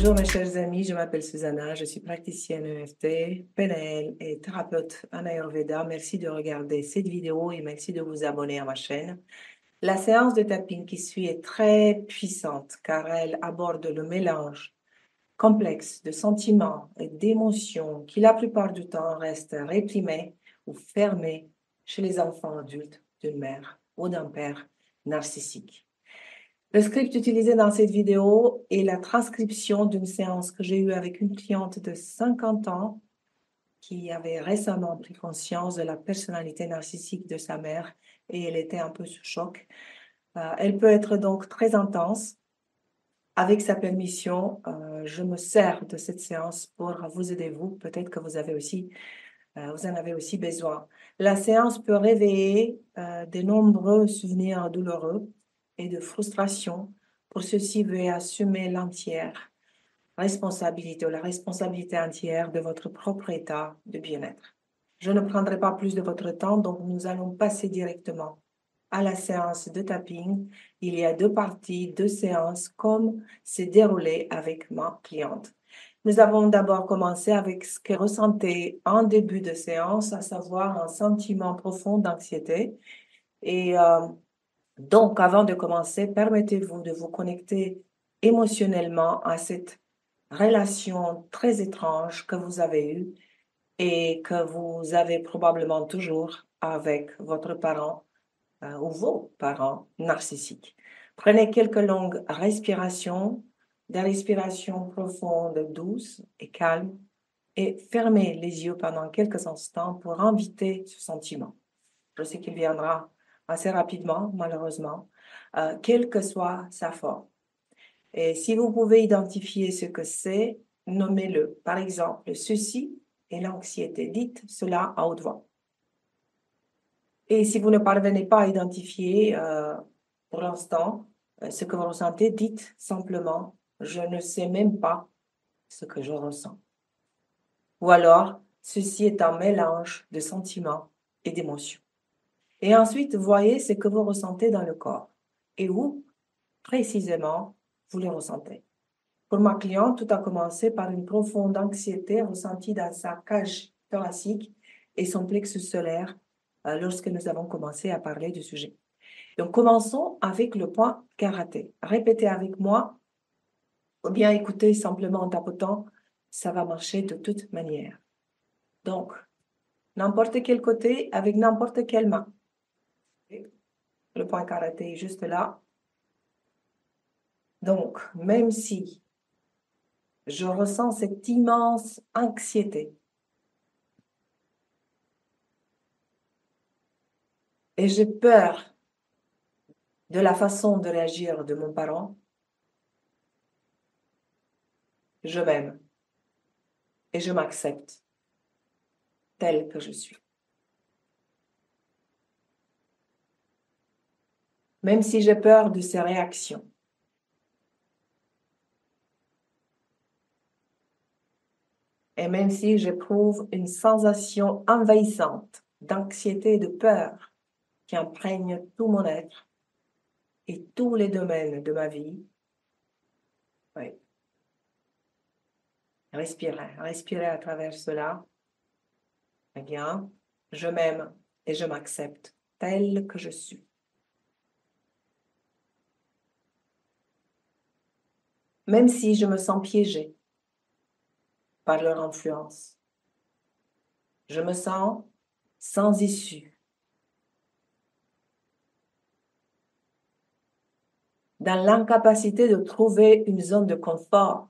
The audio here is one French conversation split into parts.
Bonjour mes chers amis, je m'appelle Susanna, je suis praticienne EFT, PNL et thérapeute en Ayurveda. Merci de regarder cette vidéo et merci de vous abonner à ma chaîne. La séance de tapping qui suit est très puissante car elle aborde le mélange complexe de sentiments et d'émotions qui la plupart du temps restent réprimés ou fermés chez les enfants adultes d'une mère ou d'un père narcissique. Le script utilisé dans cette vidéo est la transcription d'une séance que j'ai eue avec une cliente de 50 ans qui avait récemment pris conscience de la personnalité narcissique de sa mère et elle était un peu sous choc. Elle peut être donc très intense. Avec sa permission, je me sers de cette séance pour vous aider, vous. Peut-être que vous en avez aussi besoin. La séance peut réveiller de nombreux souvenirs douloureux et de frustration. Pour ceci, veuillez assumer l'entière responsabilité ou la responsabilité entière de votre propre état de bien-être. Je ne prendrai pas plus de votre temps, donc nous allons passer directement à la séance de tapping. Il y a 2 parties, 2 séances, comme c'est déroulé avec ma cliente. Nous avons d'abord commencé avec ce qu'elle ressentait en début de séance, à savoir un sentiment profond d'anxiété. Et donc, avant de commencer, permettez-vous de vous connecter émotionnellement à cette relation très étrange que vous avez eue et que vous avez probablement toujours avec votre parent ou vos parents narcissiques. Prenez quelques longues respirations, des respirations profondes, douces et calmes, et fermez les yeux pendant quelques instants pour inviter ce sentiment. Je sais qu'il viendra assez rapidement, malheureusement, quelle que soit sa forme. Et si vous pouvez identifier ce que c'est, nommez-le. Par exemple, ceci est l'anxiété. Dites cela à haute voix. Et si vous ne parvenez pas à identifier pour l'instant ce que vous ressentez, dites simplement « je ne sais même pas ce que je ressens ». Ou alors, ceci est un mélange de sentiments et d'émotions. Et ensuite, voyez ce que vous ressentez dans le corps et où précisément vous le ressentez. Pour ma cliente, tout a commencé par une profonde anxiété ressentie dans sa cage thoracique et son plexus solaire lorsque nous avons commencé à parler du sujet. Donc, commençons avec le point karaté. Répétez avec moi ou bien écoutez simplement en tapotant, ça va marcher de toute manière. Donc, n'importe quel côté avec n'importe quelle main. Le point karaté est juste là. Donc, même si je ressens cette immense anxiété et j'ai peur de la façon de réagir de mon parent, je m'aime et je m'accepte tel que je suis. Même si j'ai peur de ses réactions. Et même si j'éprouve une sensation envahissante d'anxiété et de peur qui imprègne tout mon être et tous les domaines de ma vie, oui. Respirez à travers cela. Eh bien, je m'aime et je m'accepte tel que je suis. Même si je me sens piégée par leur influence, je me sens sans issue, dans l'incapacité de trouver une zone de confort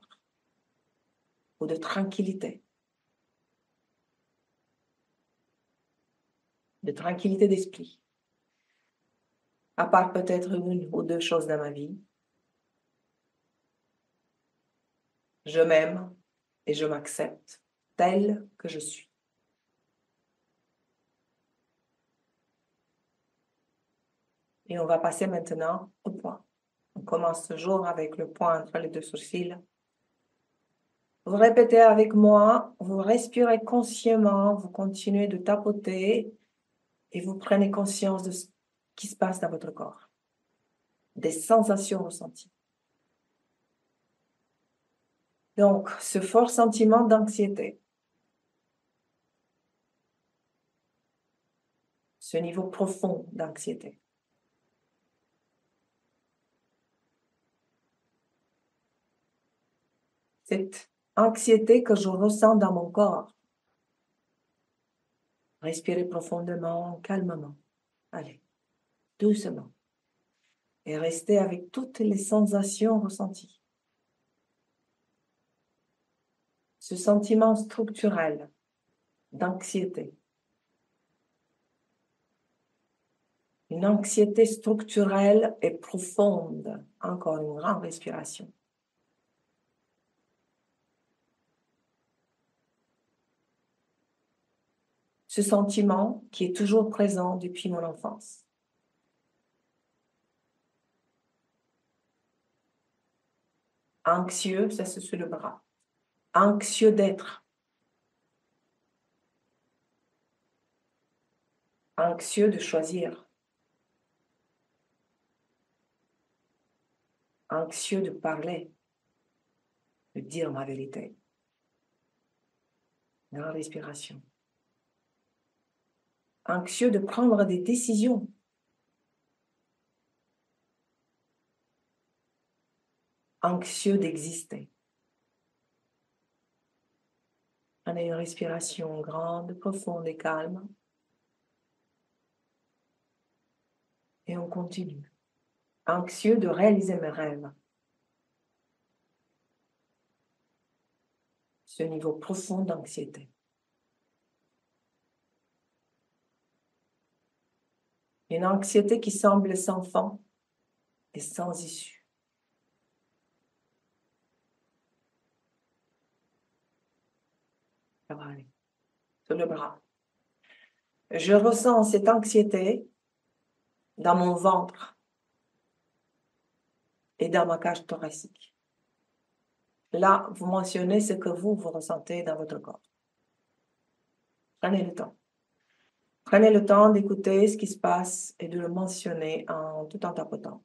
ou de tranquillité d'esprit, à part peut-être une ou 2 choses dans ma vie. Je m'aime et je m'accepte tel que je suis. Et on va passer maintenant au point. On commence toujours avec le point entre les 2 sourcils. Vous répétez avec moi, vous respirez consciemment, vous continuez de tapoter et vous prenez conscience de ce qui se passe dans votre corps, des sensations ressenties. Donc, ce fort sentiment d'anxiété, ce niveau profond d'anxiété, cette anxiété que je ressens dans mon corps. Respirez profondément, calmement. Allez, doucement. Et restez avec toutes les sensations ressenties. Ce sentiment structurel d'anxiété. Une anxiété structurelle et profonde. Encore une grande respiration. Ce sentiment qui est toujours présent depuis mon enfance. Anxieux, ça c'est sur le bras. Anxieux d'être. Anxieux de choisir. Anxieux de parler, de dire ma vérité. Grande respiration. Anxieux de prendre des décisions. Anxieux d'exister. On a une respiration grande, profonde et calme. Et on continue. Anxieux de réaliser mes rêves. Ce niveau profond d'anxiété. Une anxiété qui semble sans fin et sans issue. Ça va aller. Sur le bras. Je ressens cette anxiété dans mon ventre et dans ma cage thoracique. Là, vous mentionnez ce que vous ressentez dans votre corps. Prenez le temps. Prenez le temps d'écouter ce qui se passe et de le mentionner tout en tapotant.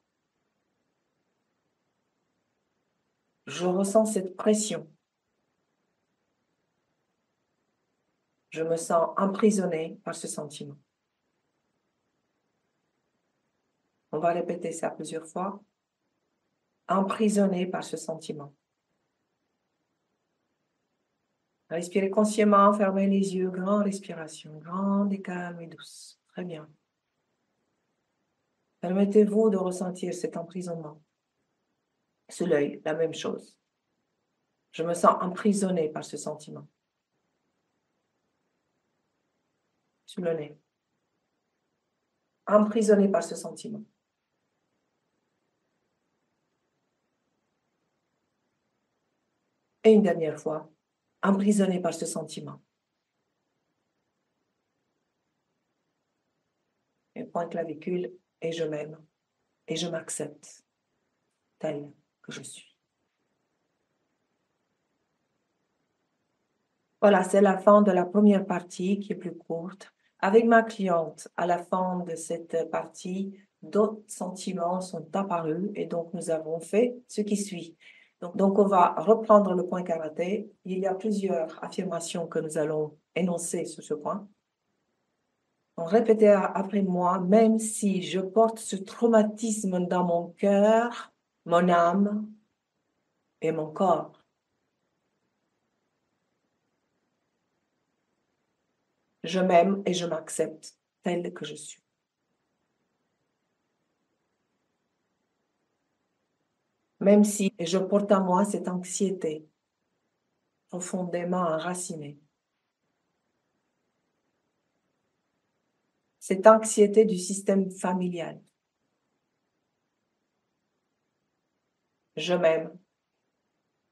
Je ressens cette pression. Je me sens emprisonnée par ce sentiment. On va répéter ça plusieurs fois. Emprisonnée par ce sentiment. Respirez consciemment, fermez les yeux, grande respiration, grande et calme et douce. Très bien. Permettez-vous de ressentir cet emprisonnement. Sous l'œil, la même chose. Je me sens emprisonnée par ce sentiment. Sous le nez. Emprisonnée par ce sentiment. Et une dernière fois, emprisonnée par ce sentiment. Et point clavicule, et je m'aime, et je m'accepte telle que je suis. Voilà, c'est la fin de la première partie qui est plus courte. Avec ma cliente, à la fin de cette partie, d'autres sentiments sont apparus et donc nous avons fait ce qui suit. Donc on va reprendre le point karaté. Il y a plusieurs affirmations que nous allons énoncer sur ce point. Donc répétez après moi, même si je porte ce traumatisme dans mon cœur, mon âme et mon corps. Je m'aime et je m'accepte telle que je suis. Même si je porte en moi cette anxiété profondément enracinée. Cette anxiété du système familial. Je m'aime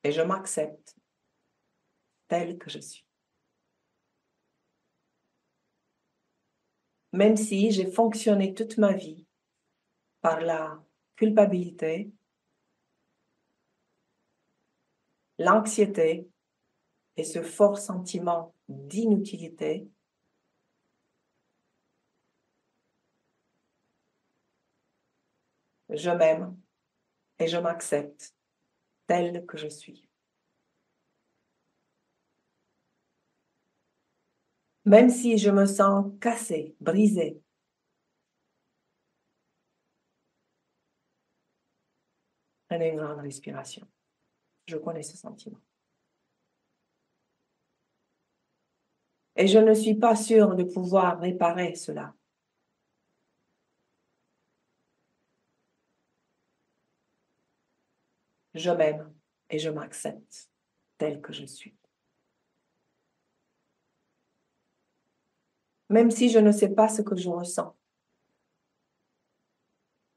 et je m'accepte telle que je suis. Même si j'ai fonctionné toute ma vie par la culpabilité, l'anxiété et ce fort sentiment d'inutilité, je m'aime et je m'accepte telle que je suis. Même si je me sens cassée, brisée. Prenez une grande respiration. Je connais ce sentiment. Et je ne suis pas sûre de pouvoir réparer cela. Je m'aime et je m'accepte tel que je suis. Même si je ne sais pas ce que je ressens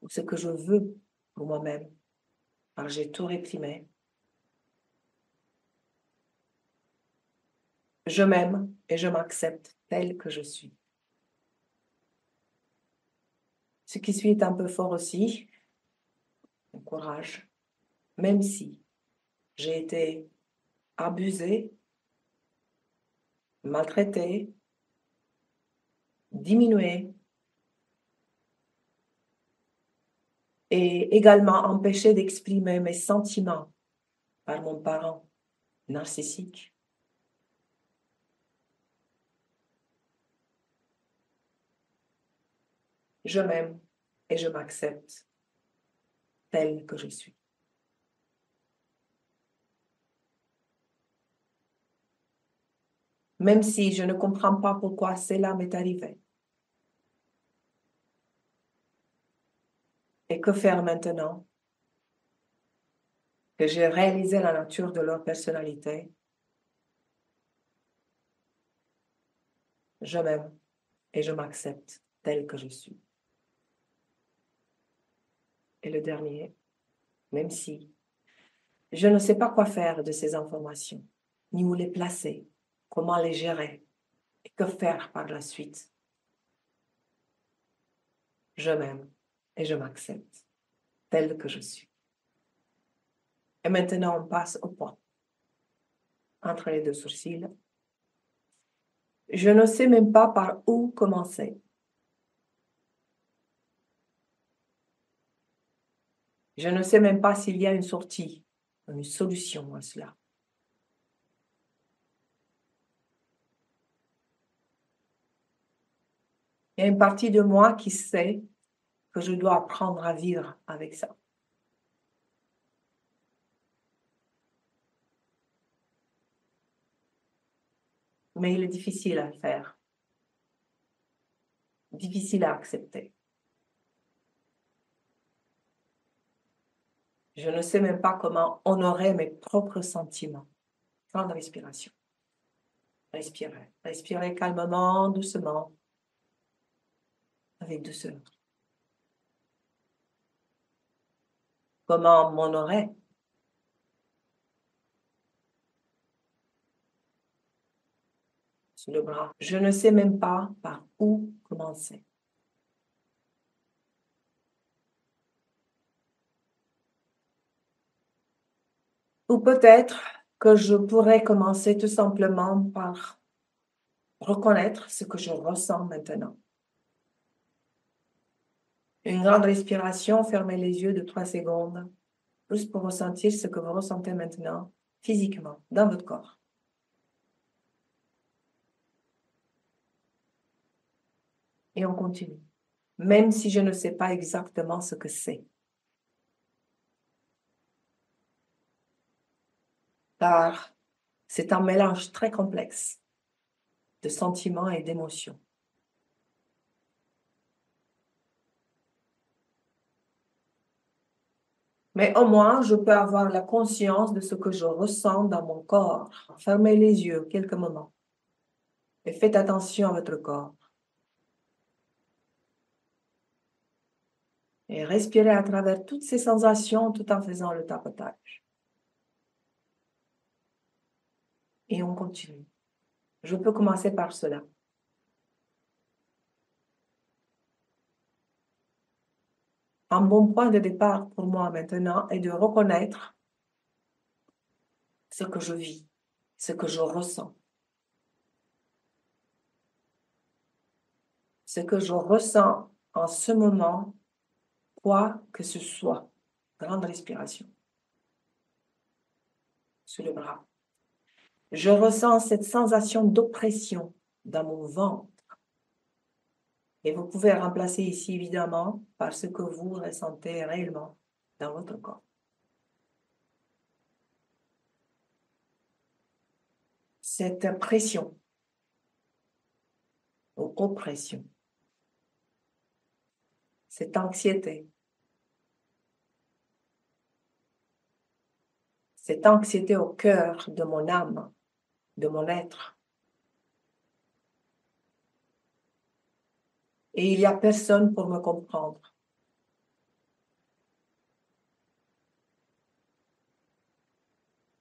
ou ce que je veux pour moi-même, car j'ai tout réprimé. Je m'aime et je m'accepte tel que je suis. Ce qui suit est un peu fort aussi. Courage. Même si j'ai été abusée, maltraitée, diminuée et également empêchée d'exprimer mes sentiments par mon parent narcissique. Je m'aime et je m'accepte tel que je suis. Même si je ne comprends pas pourquoi cela m'est arrivé. Et que faire maintenant que j'ai réalisé la nature de leur personnalité? Je m'aime et je m'accepte tel que je suis. Et le dernier, même si je ne sais pas quoi faire de ces informations, ni où les placer, comment les gérer et que faire par la suite. Je m'aime et je m'accepte tel que je suis. Et maintenant, on passe au point entre les deux sourcils. Je ne sais même pas par où commencer. Je ne sais même pas s'il y a une sortie, une solution à cela. Il y a une partie de moi qui sait que je dois apprendre à vivre avec ça. Mais il est difficile à faire, difficile à accepter. Je ne sais même pas comment honorer mes propres sentiments. Grande respiration. Respirez. Respirez calmement, doucement, avec douceur. Comment m'honorer? Sur le bras. Je ne sais même pas par où commencer. Ou peut-être que je pourrais commencer tout simplement par reconnaître ce que je ressens maintenant. Une grande respiration, fermez les yeux de 3 secondes, juste pour ressentir ce que vous ressentez maintenant, physiquement, dans votre corps. Et on continue, même si je ne sais pas exactement ce que c'est. Car c'est un mélange très complexe de sentiments et d'émotions. Mais au moins, je peux avoir la conscience de ce que je ressens dans mon corps. Fermez les yeux quelques moments et faites attention à votre corps. Et respirez à travers toutes ces sensations tout en faisant le tapotage. Et on continue. Je peux commencer par cela. Un bon point de départ pour moi maintenant est de reconnaître ce que je vis, ce que je ressens. Ce que je ressens en ce moment, quoi que ce soit. Grande respiration. Sur le bras. Je ressens cette sensation d'oppression dans mon ventre. Et vous pouvez remplacer ici, évidemment, par ce que vous ressentez réellement dans votre corps. Cette pression ou oppression, cette anxiété au cœur de mon âme, de mon être. Et il n'y a personne pour me comprendre.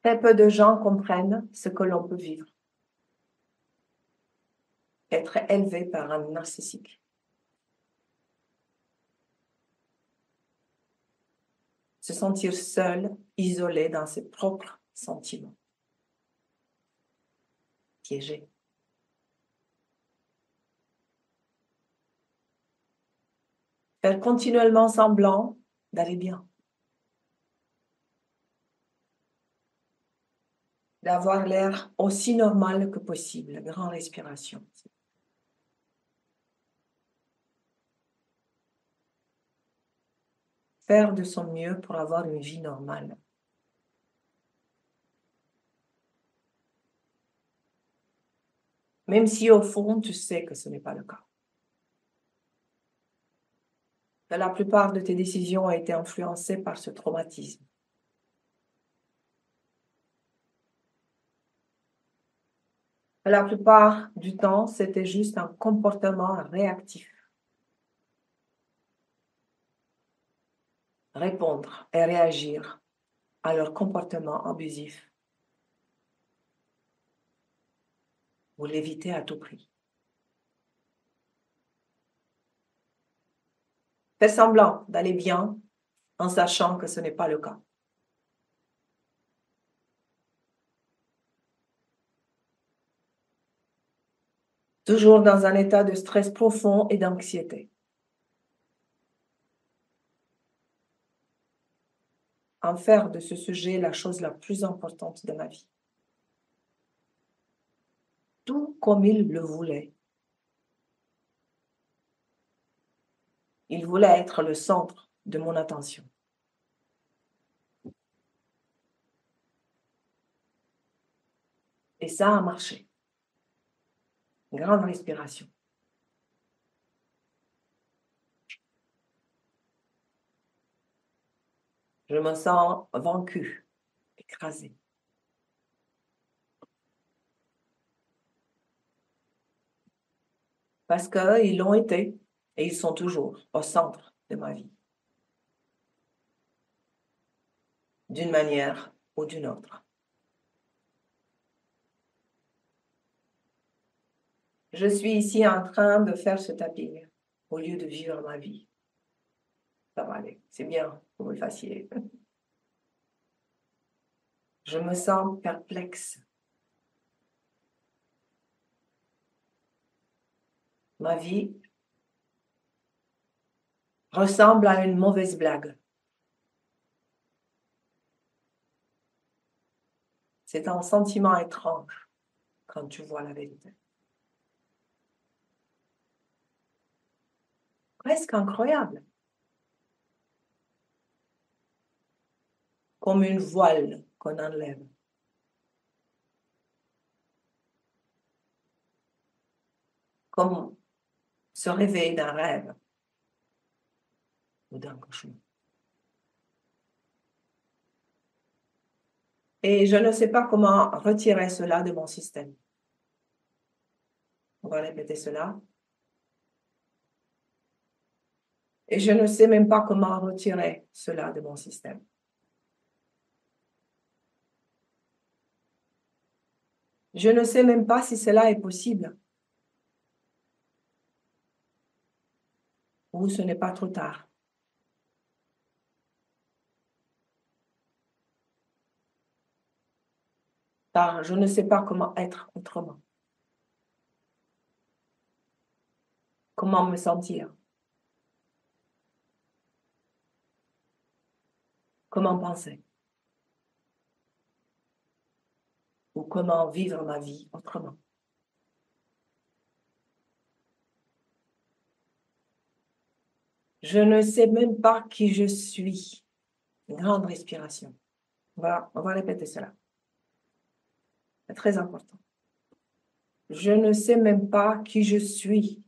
Très peu de gens comprennent ce que l'on peut vivre. Être élevé par un narcissique. Se sentir seul, isolé dans ses propres sentiments. Piégé. Faire continuellement semblant d'aller bien. D'avoir l'air aussi normal que possible. Grande respiration. Faire de son mieux pour avoir une vie normale. Même si au fond, tu sais que ce n'est pas le cas. Que la plupart de tes décisions ont été influencées par ce traumatisme. Que la plupart du temps, c'était juste un comportement réactif. Répondre et réagir à leur comportement abusif. Vous l'évitez à tout prix. Faire semblant d'aller bien en sachant que ce n'est pas le cas. Toujours dans un état de stress profond et d'anxiété. En faire de ce sujet la chose la plus importante de ma vie. Tout comme il le voulait. Il voulait être le centre de mon attention. Et ça a marché. Grande respiration. Je me sens vaincue, écrasée. Parce qu'ils l'ont été et ils sont toujours au centre de ma vie. D'une manière ou d'une autre. Je suis ici en train de faire ce tapping au lieu de vivre ma vie. Ça va aller, c'est bien que vous le fassiez. Je me sens perplexe. Ma vie ressemble à une mauvaise blague. C'est un sentiment étrange quand tu vois la vérité. Presque incroyable. Comme une voile qu'on enlève. Comme se réveiller d'un rêve ou d'un cauchemar. Et je ne sais pas comment retirer cela de mon système. On va répéter cela. Et je ne sais même pas comment retirer cela de mon système. Je ne sais même pas si cela est possible. Ou ce n'est pas trop tard. Car je ne sais pas comment être autrement. Comment me sentir. Comment penser. Ou comment vivre ma vie autrement. Je ne sais même pas qui je suis. Une grande respiration. On va répéter cela. C'est très important. Je ne sais même pas qui je suis.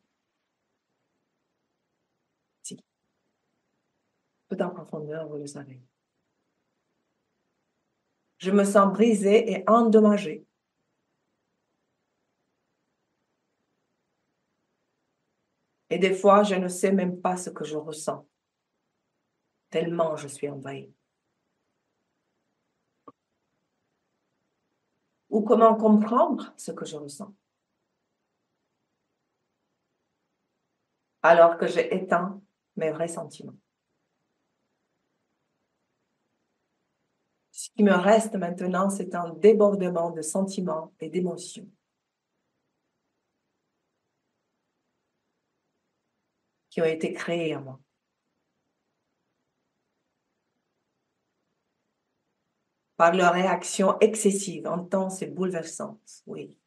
Si. Peu en profondeur, vous le savez. Je me sens brisée et endommagée. Et des fois, je ne sais même pas ce que je ressens, tellement je suis envahie. Ou comment comprendre ce que je ressens, alors que j'ai éteint mes vrais sentiments. Ce qui me reste maintenant, c'est un débordement de sentiments et d'émotions qui ont été créés en moi. Par leur réaction excessive, intense et bouleversante. Oui.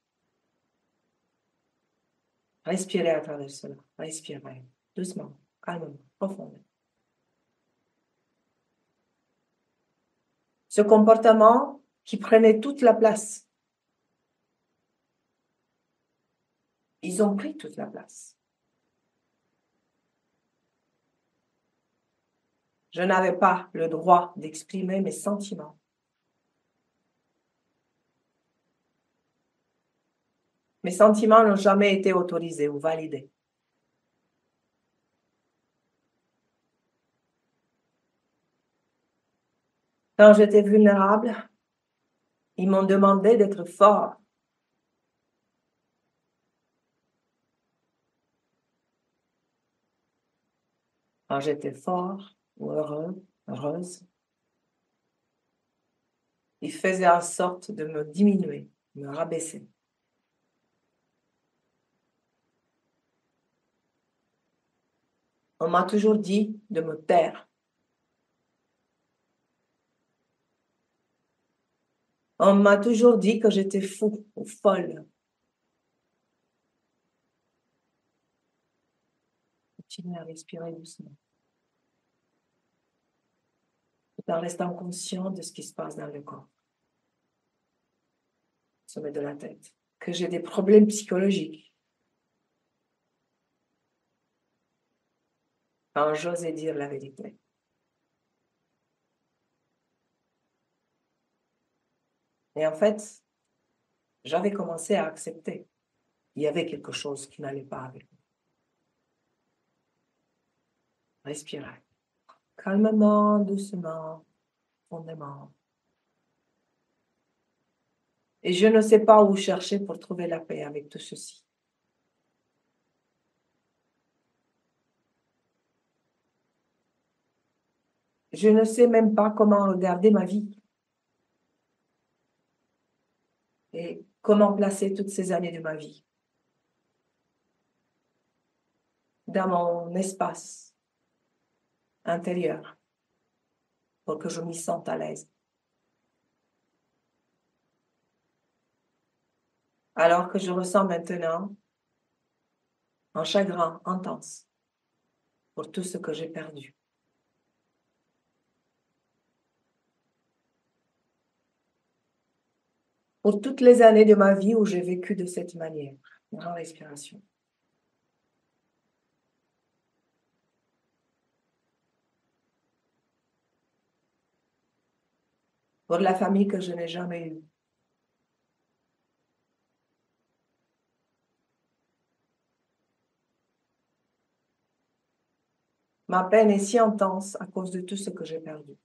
Respirez à travers cela. Respirez. Doucement, calmement, profondément. Ce comportement qui prenait toute la place. Ils ont pris toute la place. Je n'avais pas le droit d'exprimer mes sentiments. Mes sentiments n'ont jamais été autorisés ou validés. Quand j'étais vulnérable, ils m'ont demandé d'être fort. Quand j'étais fort ou heureux, heureuse, ils faisaient en sorte de me diminuer, de me rabaisser. On m'a toujours dit de me taire. On m'a toujours dit que j'étais fou ou folle. Continuez à respirer doucement, tout en restant conscient de ce qui se passe dans le corps, au sommet de la tête, que j'ai des problèmes psychologiques. Quand j'osais dire la vérité. Et en fait, j'avais commencé à accepter. Il y avait quelque chose qui n'allait pas avec moi. Respirez. Calmement, doucement, profondément. Et je ne sais pas où chercher pour trouver la paix avec tout ceci. Je ne sais même pas comment regarder ma vie. Et comment placer toutes ces années de ma vie dans mon espace intérieur pour que je m'y sente à l'aise. Alors que je ressens maintenant un chagrin intense pour tout ce que j'ai perdu. Pour toutes les années de ma vie où j'ai vécu de cette manière. Grande respiration. Pour la famille que je n'ai jamais eue. Ma peine est si intense à cause de tout ce que j'ai perdu.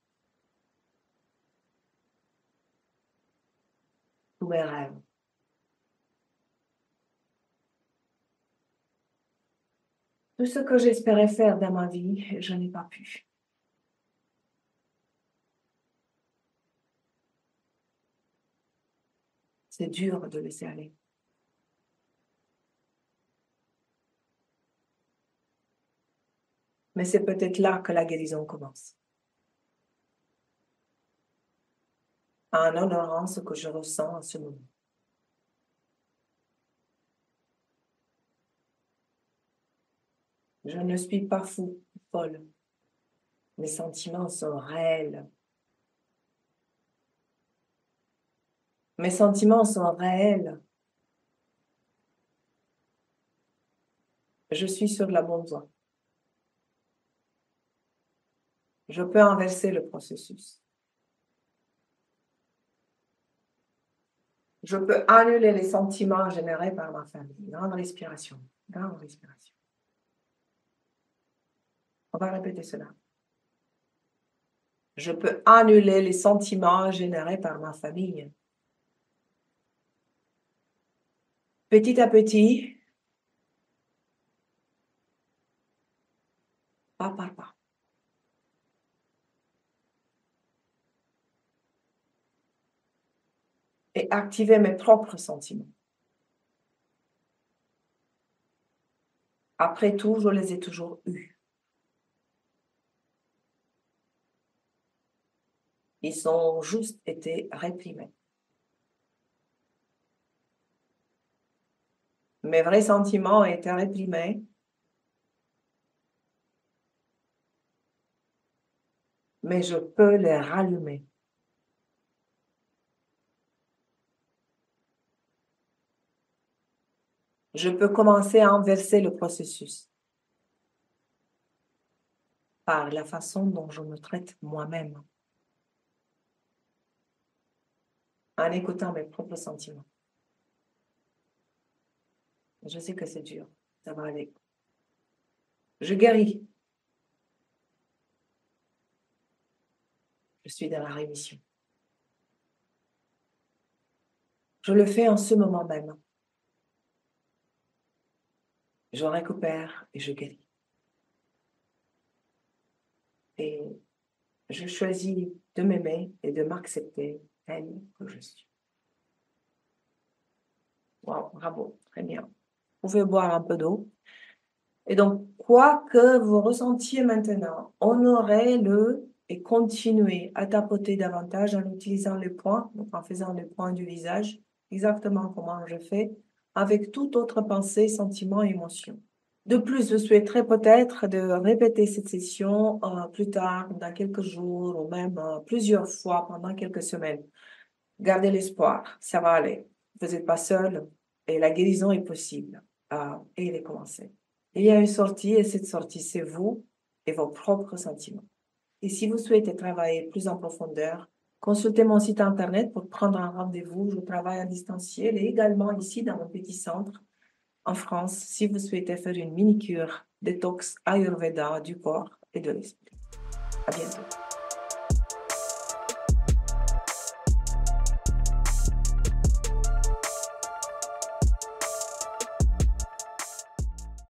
Tous mes rêves. Tout ce que j'espérais faire dans ma vie, je n'ai pas pu. C'est dur de laisser aller. Mais c'est peut-être là que la guérison commence. En honorant ce que je ressens en ce moment. Je ne suis pas fou, folle. Mes sentiments sont réels. Mes sentiments sont réels. Je suis sur la bonne voie. Je peux inverser le processus. Je peux annuler les sentiments générés par ma famille. Grande respiration. Grande respiration. On va répéter cela. Je peux annuler les sentiments générés par ma famille. Petit à petit, pas par pas. Et activer mes propres sentiments. Après tout, je les ai toujours eus. Ils ont juste été réprimés. Mes vrais sentiments ont été réprimés, mais je peux les rallumer. Je peux commencer à inverser le processus par la façon dont je me traite moi-même, en écoutant mes propres sentiments. Je sais que c'est dur, ça va aller. Je guéris. Je suis dans la rémission. Je le fais en ce moment même. Je récupère et je guéris. Et je choisis de m'aimer et de m'accepter telle que je suis. Wow, bravo, très bien. Vous pouvez boire un peu d'eau. Et donc, quoi que vous ressentiez maintenant, honorez-le et continuez à tapoter davantage en utilisant les points, donc en faisant les points du visage, exactement comment je fais, avec toute autre pensée, sentiment, émotion. De plus, je souhaiterais peut-être de répéter cette session plus tard, dans quelques jours, ou même plusieurs fois pendant quelques semaines. Gardez l'espoir, ça va aller. Vous n'êtes pas seul et la guérison est possible. Et il est commencé. Il y a une sortie et cette sortie, c'est vous et vos propres sentiments. Et si vous souhaitez travailler plus en profondeur, consultez mon site internet pour prendre un rendez-vous. Je travaille à distanciel et également ici dans mon petit centre en France si vous souhaitez faire une mini-cure détox Ayurveda du corps et de l'esprit. À bientôt.